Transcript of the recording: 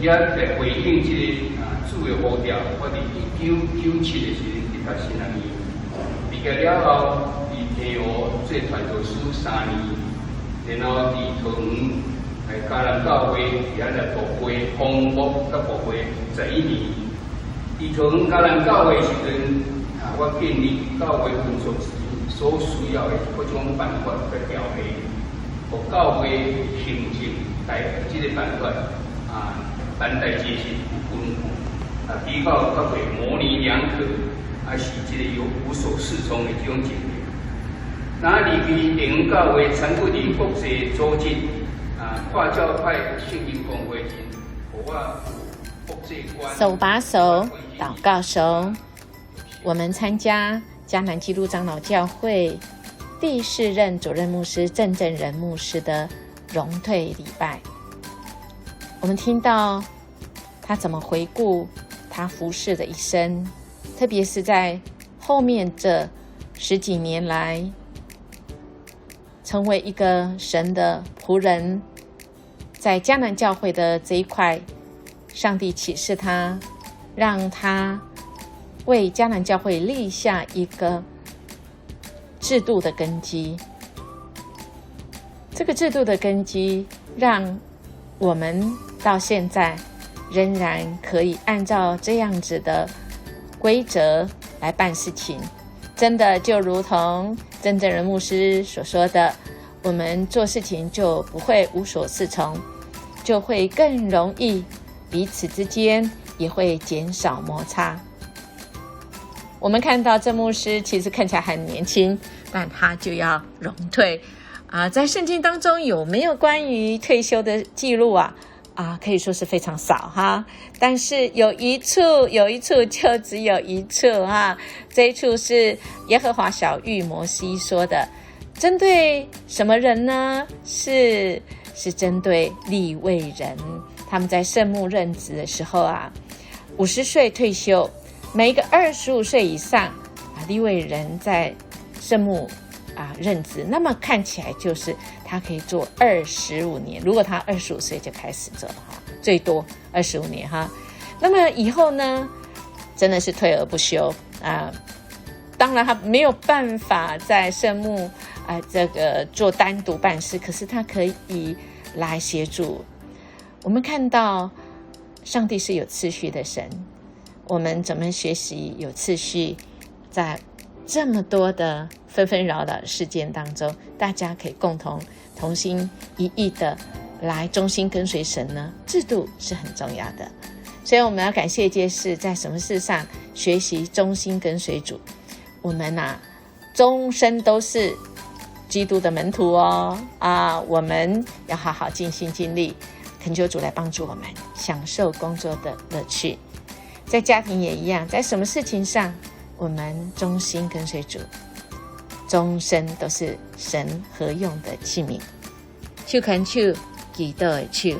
也来回应这个主的呼召，我伫1997的时候去读新南医，毕业了后，伫天湖做传道师3年，然后伫桃园嘉南教会也来牧会，丰牧甲牧会11年。伫桃园嘉南教会时阵，我建立教会工作时所需要的各种办法甲调配，互教会行政这个办法班代接续有分比较较为模棱两可，是这个有无所适从的这种情形。那离开地方教会，参与伫国际组织跨教派圣经公会时，我国际观手把手祷告手，我们参加迦南基督长老教会第4任主任牧师郑正仁牧师的荣退礼拜。我们听到他怎么回顾他服侍的一生，特别是在后面这10几年来，成为一个神的仆人，在迦南教会的这一块，上帝启示他，让他为迦南教会立下一个制度的根基。这个制度的根基，让我们到现在仍然可以按照这样子的规则来办事情。真的就如同郑正仁牧师所说的，我们做事情就不会无所适从，就会更容易彼此之间也会减少摩擦。我们看到这牧师其实看起来很年轻，但他就要荣退在圣经当中有没有关于退休的记录可以说是非常少哈，但是有一处就只有一处这一处是耶和华晓谕摩西说的，针对什么人呢？是针对利未人，他们在圣幕任职的时候50岁退休，每一个25岁以上利未人在圣幕任职，那么看起来就是他可以做25年，如果他25岁就开始做最多25年那么以后呢，真的是退而不休当然他没有办法在圣幕这个做单独办事，可是他可以来协助。我们看到上帝是有次序的神，我们怎么学习有次序，在这么多的纷纷扰扰的事件当中，大家可以共同同心一意的来忠心跟随神呢？制度是很重要的，所以我们要感谢这事，在什么事上学习忠心跟随主，我们终身都是基督的门徒我们要好好尽心尽力，恳求主来帮助我们享受工作的乐趣。在家庭也一样，在什么事情上我们忠心跟随主，终身都是神合用的器皿。手牵手，祈祷的手。